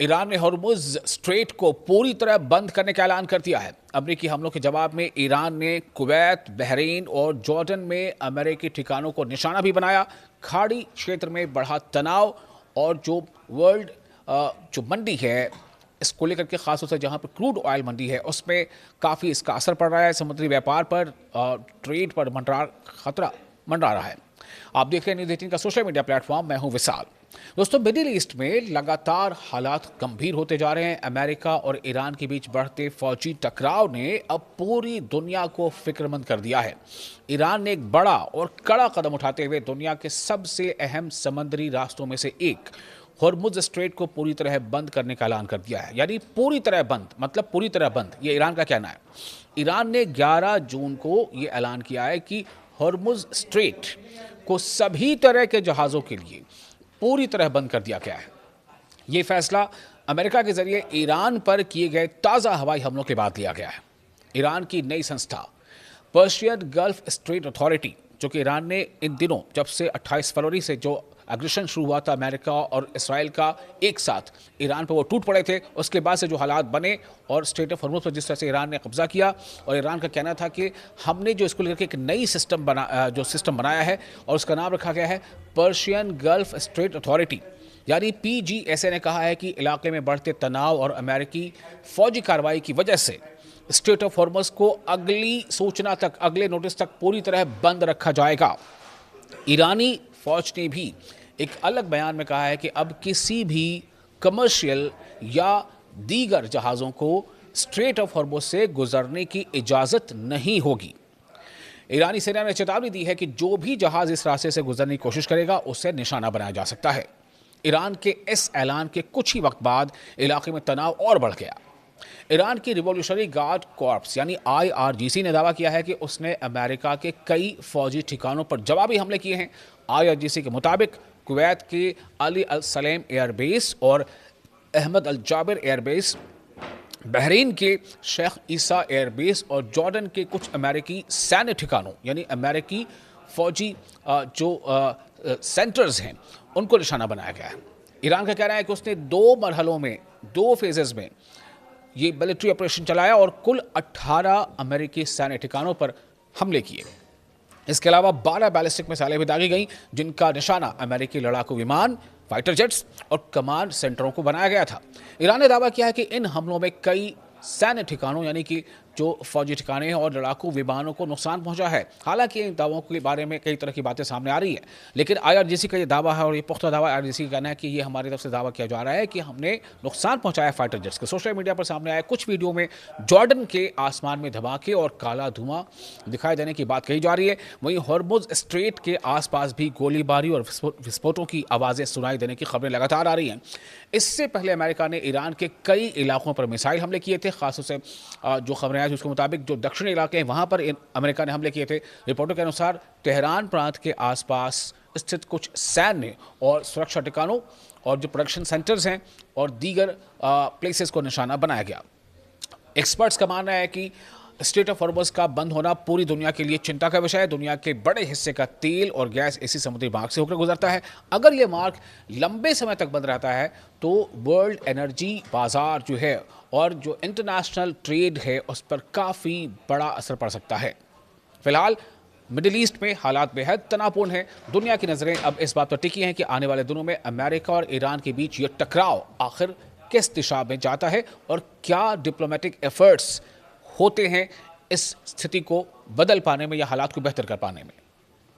Iran ने Hormuz straight को पूरी तरह बंद करने का ऐलान कर दिया है। अमेरिकी हमलों के जवाब में ईरान ने कुवैत, बहरीन और जॉर्डन में अमेरिकी ठिकानों को निशाना भी बनाया। खाड़ी क्षेत्र में बढ़ा तनाव और जो वर्ल्ड जो मंडी है इसको लेकर के खासतौर से जहां पर क्रूड ऑयल मंडी है उसमें काफ़ी इसका असर पड़ रहा है। समुद्री व्यापार पर, ट्रेड पर खतरा मंडरा रहा है। आप देख रहे हैं न्यूज़ 18 का सोशल मीडिया प्लेटफॉर्म। मैं हूं विशाल। दोस्तों, मिडिल ईस्ट में लगातार हालात गंभीर होते जा रहे हैं। अमेरिका और ईरान के बीच बढ़ते फौजी टकराव ने अब पूरी दुनिया को फिक्रमंद कर दिया है। ईरान ने एक बड़ा और कड़ा कदम उठाते हुए दुनिया के सबसे अहम समुद्री रास्तों में से एक हॉर्मुज़ स्ट्रेट को पूरी तरह बंद करने का ऐलान कर दिया है। यानी पूरी तरह बंद, मतलब पूरी तरह बंद, ये ईरान का कहना है। ईरान ने 11 जून को ये ऐलान किया है कि हॉर्मुज़ स्ट्रेट को सभी तरह के जहाज़ों के लिए पूरी तरह बंद कर दिया गया है। ये फैसला अमेरिका के जरिए ईरान पर किए गए ताज़ा हवाई हमलों के बाद लिया गया है। ईरान की नई संस्था पर्शियन गल्फ स्ट्रेट अथॉरिटी, जो कि ईरान ने इन दिनों, जब से 28 फरवरी से जो एग्रेशन शुरू हुआ था अमेरिका और इसराइल का एक साथ, ईरान पर वो टूट पड़े थे। उसके बाद से जो हालात बने और स्ट्रेट ऑफ हॉर्मुज़ पर जिस तरह से ईरान ने कब्जा किया, और ईरान का कहना था कि हमने जो इसको लेकर एक नई सिस्टम बनाया है और उसका नाम रखा गया है पर्शियन गल्फ स्ट्रेट अथॉरिटी, यानी PGSA, ने कहा है कि इलाके में बढ़ते तनाव और अमेरिकी फौजी कार्रवाई की वजह से स्ट्रेट ऑफ हॉर्मुज़ को अगली सूचना तक, अगले नोटिस तक पूरी तरह बंद रखा जाएगा। ईरानी फौज ने भी एक अलग बयान में कहा है कि अब किसी भी कमर्शियल या दीगर जहाज़ों को स्ट्रेट ऑफ हॉर्मुज़ से गुजरने की इजाज़त नहीं होगी। ईरानी सेना ने चेतावनी दी है कि जो भी जहाज़ इस रास्ते से गुजरने की कोशिश करेगा उसे निशाना बनाया जा सकता है। ईरान के इस ऐलान के कुछ ही वक्त बाद इलाके में तनाव और बढ़ गया। ईरान की रिवॉल्यूशनरी गार्ड कॉर्प्स यानी IRGC ने दावा किया है कि उसने अमेरिका के कई फौजी ठिकानों पर जवाबी हमले किए हैं। IRGC के मुताबिक कुवैत के अली अल सलेम एयरबेस और अहमद अल जाबिर एयरबेस, बहरीन के शेख ईसा एयरबेस और जॉर्डन के कुछ अमेरिकी सैन्य ठिकानों यानी अमेरिकी फौजी जो सेंटर्स हैं उनको निशाना बनाया गया है। ईरान का कहना है कि उसने 2 मरहलों में, 2 फेजेस में ये मिलिट्री ऑपरेशन चलाया और कुल 18 अमेरिकी सैन्य ठिकानों पर हमले किए। इसके अलावा 12 बैलिस्टिक मिसाइलें भी दागी गईं, जिनका निशाना अमेरिकी लड़ाकू विमान, फाइटर जेट्स और कमांड सेंटरों को बनाया गया था। ईरान ने दावा किया है कि इन हमलों में कई सैन्य ठिकानों यानी कि जो फौजी ठिकाने हैं और लड़ाकू विमानों को नुकसान पहुंचा है। हालांकि इन दावों के बारे में कई तरह की बातें सामने आ रही हैं, लेकिन IRGC का ये दावा है और ये पुख्ता दावा IRGC का कहना है कि ये हमारी तरफ से दावा किया जा रहा है कि हमने नुकसान पहुंचाया फाइटर जेट्स के। सोशल मीडिया पर सामने आए कुछ वीडियो में जॉर्डन के आसमान में धमाके और काला धुआं दिखाई देने की बात कही जा रही है। वहीं हॉर्मुज़ स्ट्रेट के आसपास भी गोलीबारी और विस्फोटों की आवाज़ें सुनाई देने की खबरें लगातार आ रही हैं। इससे पहले अमेरिका ने ईरान के कई इलाकों पर मिसाइल हमले किए थे। खासतौर से जो खबरें आई उसके मुताबिक जो दक्षिणी इलाके हैं वहां पर अमेरिका ने हमले किए थे। रिपोर्टों के अनुसार तेहरान प्रांत के आसपास स्थित कुछ सैन्य और सुरक्षा ठिकानों और जो प्रोडक्शन सेंटर्स हैं और दीगर प्लेसेस को निशाना बनाया गया। एक्सपर्ट्स का मानना है कि स्ट्रेट ऑफ हॉर्मुज़ का बंद होना पूरी दुनिया के लिए चिंता का विषय है। दुनिया के बड़े हिस्से का तेल और गैस इसी समुद्री मार्ग से होकर गुजरता है। अगर ये मार्ग लंबे समय तक बंद रहता है तो वर्ल्ड एनर्जी बाजार जो है और जो इंटरनेशनल ट्रेड है उस पर काफ़ी बड़ा असर पड़ सकता है। फिलहाल मिडिल ईस्ट में हालात बेहद तनावपूर्ण हैं। दुनिया की नज़रें अब इस बात पर टिकी हैं कि आने वाले दिनों में अमेरिका और ईरान के बीच ये टकराव आखिर किस दिशा में जाता है और क्या डिप्लोमेटिक एफर्ट्स होते हैं इस स्थिति को बदल पाने में या हालात को बेहतर कर पाने में।